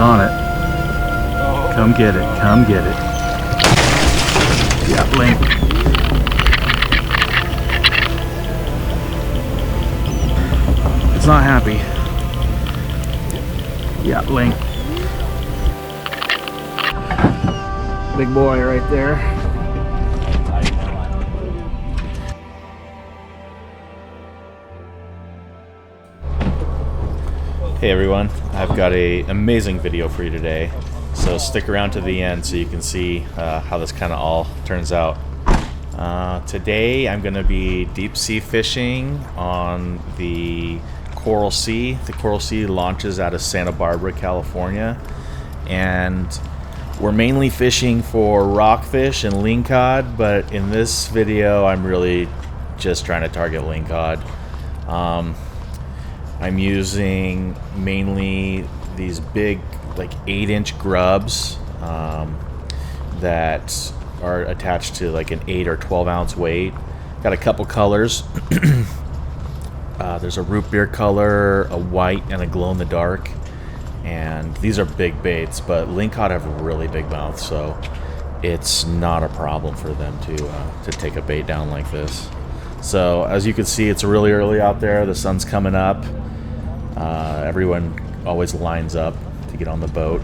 on it. Come get it. Come get it. Yeah, blink. It's not happy. Yeah, blink. Big boy right there. Hey everyone, I've got an amazing video for you today, so stick around to the end so you can see how this kind of all turns out. Today I'm going to be deep sea fishing on the Coral Sea. The Coral Sea launches out of Santa Barbara, California, and we're mainly fishing for rockfish and lingcod, but in this video I'm really just trying to target lingcod. I'm using mainly these big, like 8-inch grubs that are attached to like an 8 or 12 ounce weight. Got a couple colors. There's a root beer color, a white, and a glow in the dark. And these are big baits, but lingcod have really big mouths, so it's not a problem for them to take a bait down like this. So as you can see, it's really early out there. The sun's coming up. Everyone always lines up to get on the boat,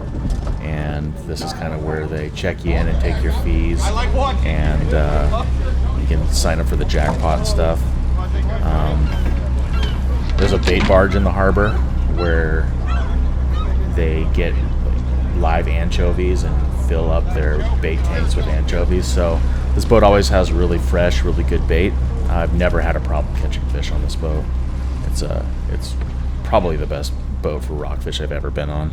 and this is kind of where they check you in and take your fees, and you can sign up for the jackpot and stuff. There's a bait barge in the harbor where they get live anchovies and fill up their bait tanks with anchovies. So this boat always has really fresh, really good bait. I've never had a problem catching fish on this boat. It's probably the best boat for rockfish I've ever been on.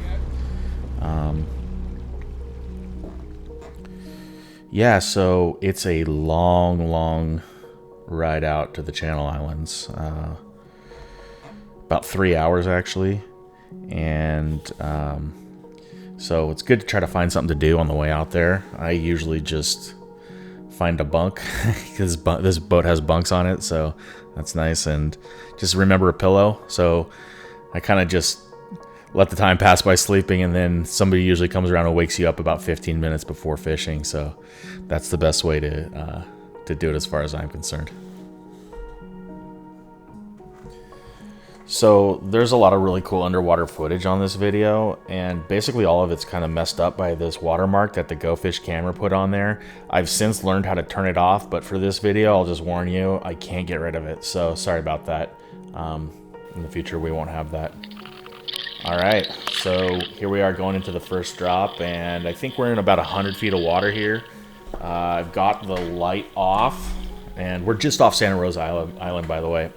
Yeah, so it's a long ride out to the Channel Islands. About 3 hours actually. And so it's good to try to find something to do on the way out there. I usually just find a bunk because this boat has bunks on it, so that's nice. And just remember a pillow. So I kind of just let the time pass by sleeping, and then somebody usually comes around and wakes you up about 15 minutes before fishing. So that's the best way to do it as far as I'm concerned. So there's a lot of really cool underwater footage on this video, and basically all of it's kind of messed up by this watermark that the Go Fish camera put on there. I've since learned how to turn it off, but for this video, I'll just warn you, I can't get rid of it. So sorry about that. In the future, we won't have that. All right, so here we are going into the first drop, and I think we're in about 100 feet of water here. I've got the light off, and we're just off Santa Rosa Island, by the way.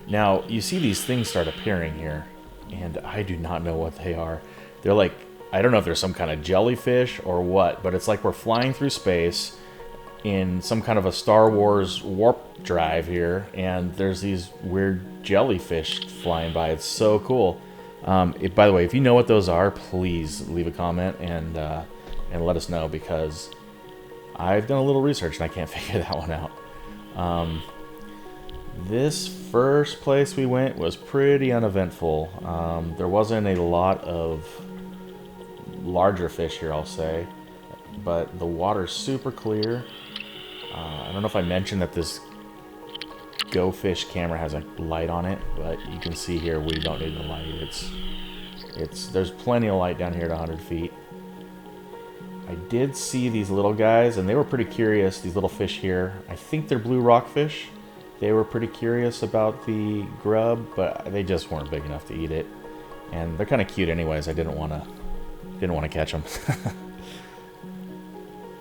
Now, you see these things start appearing here, and I do not know what they are. They're like, I don't know if they're some kind of jellyfish or what, but it's like we're flying through space in some kind of a Star Wars warp drive here, and there's these weird jellyfish flying by. It's so cool. By the way, if you know what those are, please leave a comment and let us know, because I've done a little research and I can't figure that one out. This first place we went was pretty uneventful. There wasn't a lot of larger fish here, I'll say, but the water's super clear. I don't know if I mentioned that this Go Fish camera has a light on it, but you can see here we don't need the light. There's plenty of light down here at 100 feet. I did see these little guys, and they were pretty curious, these little fish here. I think they're blue rockfish. They were pretty curious about the grub, but they just weren't big enough to eat it. And they're kind of cute anyways. I didn't want to catch them.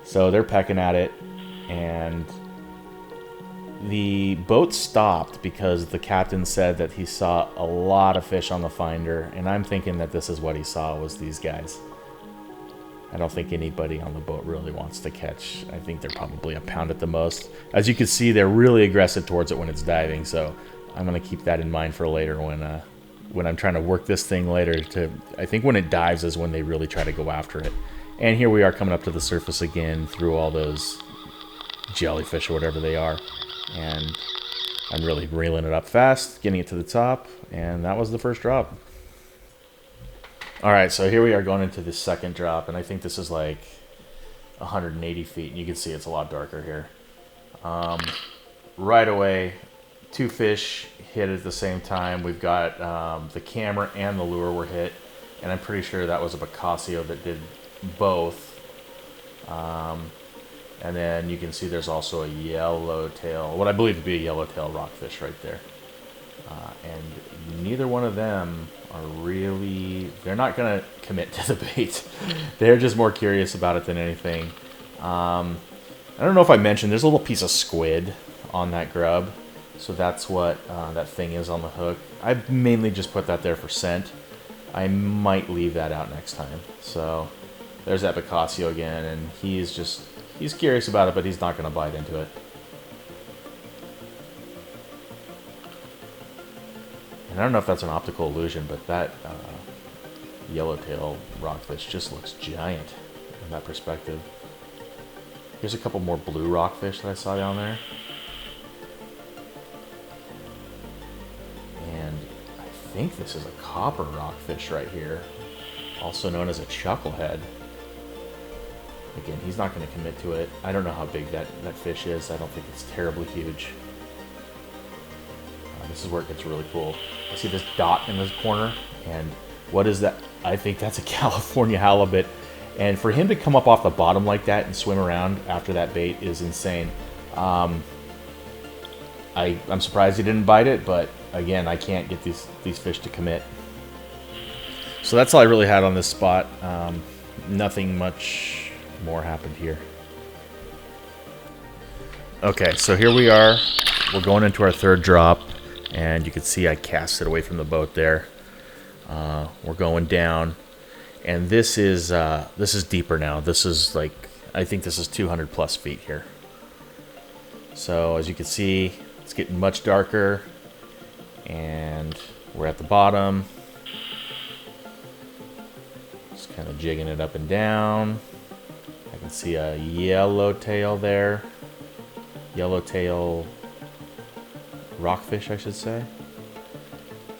So they're pecking at it, and the boat stopped because the captain said that he saw a lot of fish on the finder, and I'm thinking that this is what he saw, was these guys. I don't think anybody on the boat really wants to catch. I think they're probably a pound at the most. As you can see, they're really aggressive towards it when it's diving, so I'm going to keep that in mind for later when I'm trying to work this thing later. I think when it dives is when they really try to go after it. And here we are coming up to the surface again through all those jellyfish or whatever they are. And I'm really reeling it up fast, getting it to the top, and that was the first drop. All right, so here we are going into the second drop, and I think this is like 180 feet, and you can see it's a lot darker here. Right away, two fish hit at the same time. We've got the camera and the lure were hit, and I'm pretty sure that was a Picasso that did both. And then you can see there's also a yellowtail, what I believe to be a yellowtail rockfish right there. And neither one of them are really, they're not going to commit to the bait. They're just more curious about it than anything. I don't know if I mentioned, there's a little piece of squid on that grub. So that's what that thing is on the hook. I mainly just put that there for scent. I might leave that out next time. So there's that Picasso again, and he's curious about it, but he's not going to bite into it. And I don't know if that's an optical illusion, but that yellowtail rockfish just looks giant in that perspective. Here's a couple more blue rockfish that I saw down there. And I think this is a copper rockfish right here, also known as a chucklehead. Again, he's not going to commit to it. I don't know how big that fish is. I don't think it's terribly huge. This is where it gets really cool. I see this dot in this corner, and what is that? I think that's a California halibut. And for him to come up off the bottom like that and swim around after that bait is insane. I'm surprised he didn't bite it, but again, I can't get these fish to commit. So that's all I really had on this spot. Nothing much more happened here. Okay, so here we are. We're going into our third drop, and you can see I cast it away from the boat there. We're going down, and this is deeper now. This is like, I think this is 200 plus feet here. So as you can see, it's getting much darker, and we're at the bottom. Just kind of jigging it up and down. I can see a yellowtail there. Yellowtail rockfish, I should say.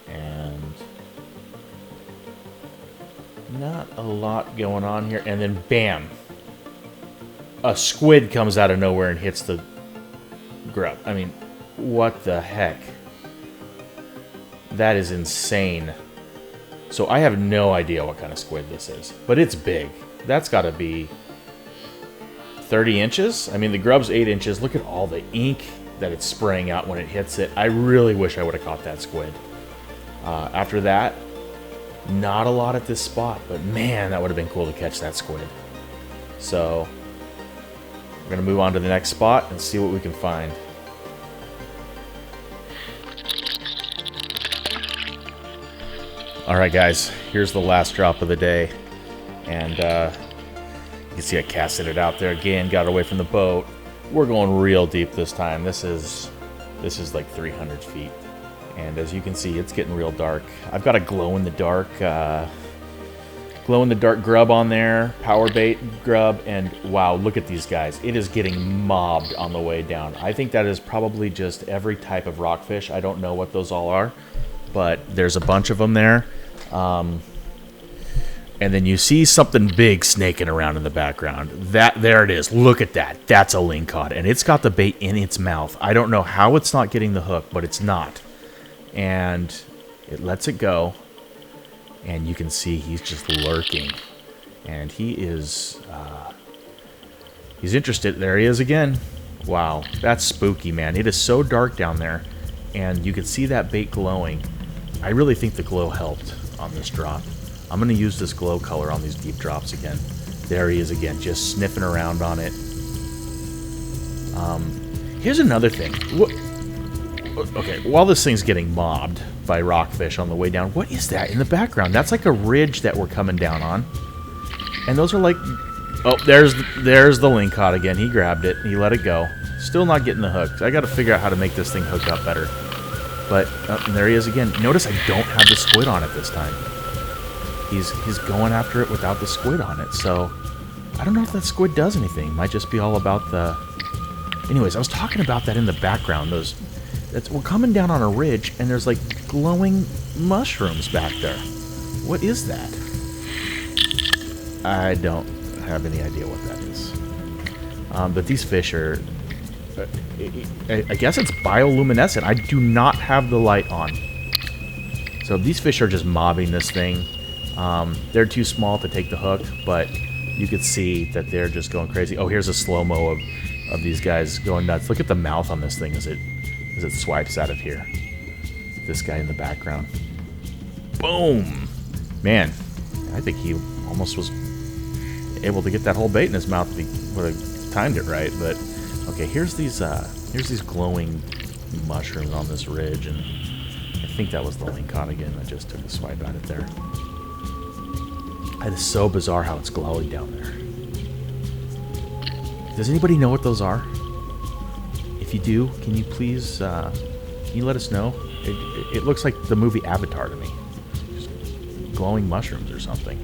And not a lot going on here. And then bam! A squid comes out of nowhere and hits the grub. I mean, what the heck? That is insane. So I have no idea what kind of squid this is, but it's big. That's got to be 30 inches. I mean, the grub's 8 inches. Look at all the ink that it's spraying out when it hits it. I really wish I would have caught that squid. After that, not a lot at this spot, but man, that would have been cool to catch that squid. So we're going to move on to the next spot and see what we can find. Alright guys, here's the last drop of the day, and you can see I casted it out there again, got away from the boat. We're going real deep this time. This is like 300 feet, and as you can see, it's getting real dark. I've got a glow-in-the-dark grub on there, power bait grub, and wow, look at these guys. It is getting mobbed on the way down. I think that is probably just every type of rockfish. I don't know what those all are, but there's a bunch of them there. And then you see something big snaking around in the background. There it is. Look at that. That's a lingcod, and it's got the bait in its mouth. I don't know how it's not getting the hook, but it's not. And it lets it go, and you can see he's just lurking. And he is, he's interested. There he is again. Wow, that's spooky, man. It is so dark down there, and you can see that bait glowing. I really think the glow helped on this drop. I'm going to use this glow color on these deep drops again. There he is again, just sniffing around on it. Here's another thing. Okay, while this thing's getting mobbed by rockfish on the way down, what is that in the background? That's like a ridge that we're coming down on. And those are like... Oh, there's the lingcod again. He grabbed it. He let it go. Still not getting the hook. I got to figure out how to make this thing hook up better. But and there he is again. Notice I don't have the squid on it this time. He's going after it without the squid on it. So I don't know if that squid does anything. It might just be all about the... Anyways, I was talking about that in the background. We're coming down on a ridge, and there's like glowing mushrooms back there. What is that? I don't have any idea what that is. But these fish are... I guess it's bioluminescent. I do not have the light on. So these fish are just mobbing this thing. They're too small to take the hook, but you could see that they're just going crazy. Oh, here's a slow-mo of these guys going nuts. Look at the mouth on this thing as it swipes out of here. This guy in the background. Boom! Man, I think he almost was able to get that whole bait in his mouth if he would have timed it right. But okay, here's these glowing mushrooms on this ridge, and I think that was the lingcod again that just took a swipe at it there. It is so bizarre how it's glowing down there. Does anybody know what those are? If you do, can you please can you let us know? It looks like the movie Avatar to me. Just glowing mushrooms or something.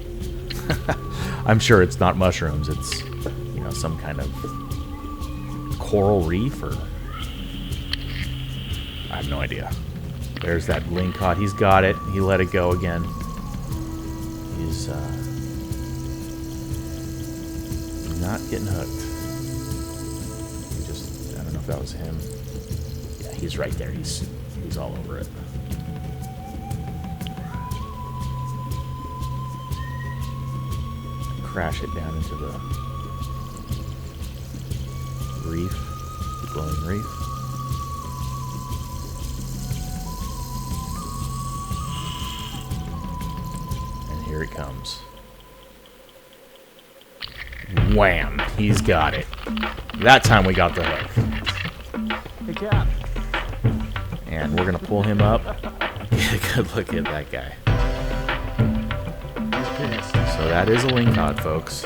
I'm sure it's not mushrooms. It's, you know, some kind of coral reef, or I have no idea. There's that lingcod. He's got it. He let it go again. He's not getting hooked. I don't know if that was him. Yeah, he's right there. He's all over it. Crash it down into the reef, the glowing reef. And here it comes. Wham! He's got it. That time we got the hook. Hey, Cap. And we're going to pull him up. Get a good look at that guy. So that is a lingcod, folks.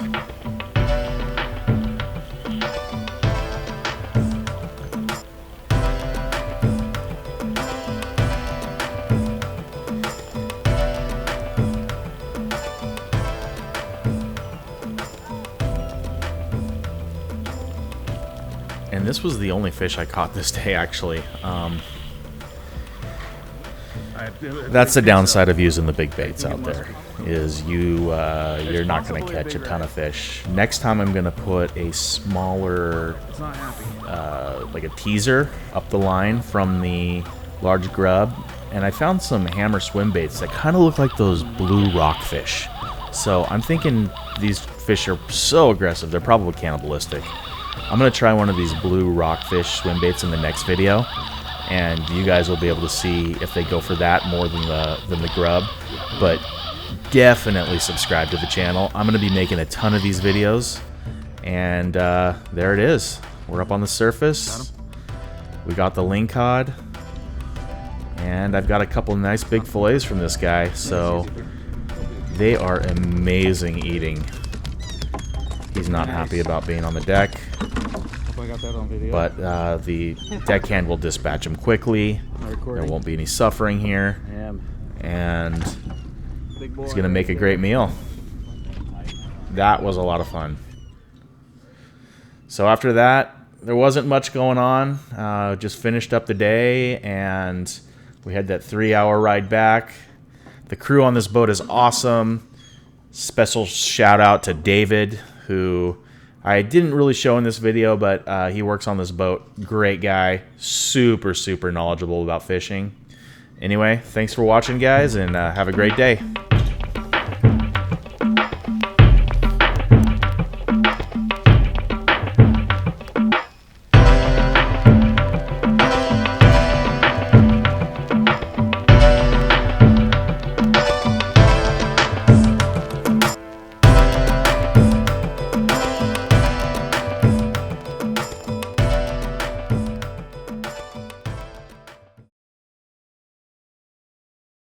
And this was the only fish I caught this day, actually. That's the downside of using the big baits out there, is you're not going to catch a ton of fish. Next time I'm going to put a smaller, like a teaser up the line from the large grub. And I found some hammer swim baits that kind of look like those blue rockfish. So I'm thinking these fish are so aggressive, they're probably cannibalistic. I'm going to try one of these blue rockfish swim baits in the next video, and you guys will be able to see if they go for that more than the grub. But definitely subscribe to the channel. I'm going to be making a ton of these videos, and there it is. We're up on the surface. We got the lingcod, and I've got a couple of nice big fillets from this guy, so they are amazing eating. He's not happy about being on the deck, but the deckhand will dispatch him quickly. There won't be any suffering here, and he's going to make a great meal. That was a lot of fun. So after that, there wasn't much going on. Just finished up the day, and we had that 3-hour ride back. The crew on this boat is awesome. Special shout out to David, who I didn't really show in this video, but he works on this boat. Great guy. Super, super knowledgeable about fishing. Anyway, thanks for watching, guys, and have a great day.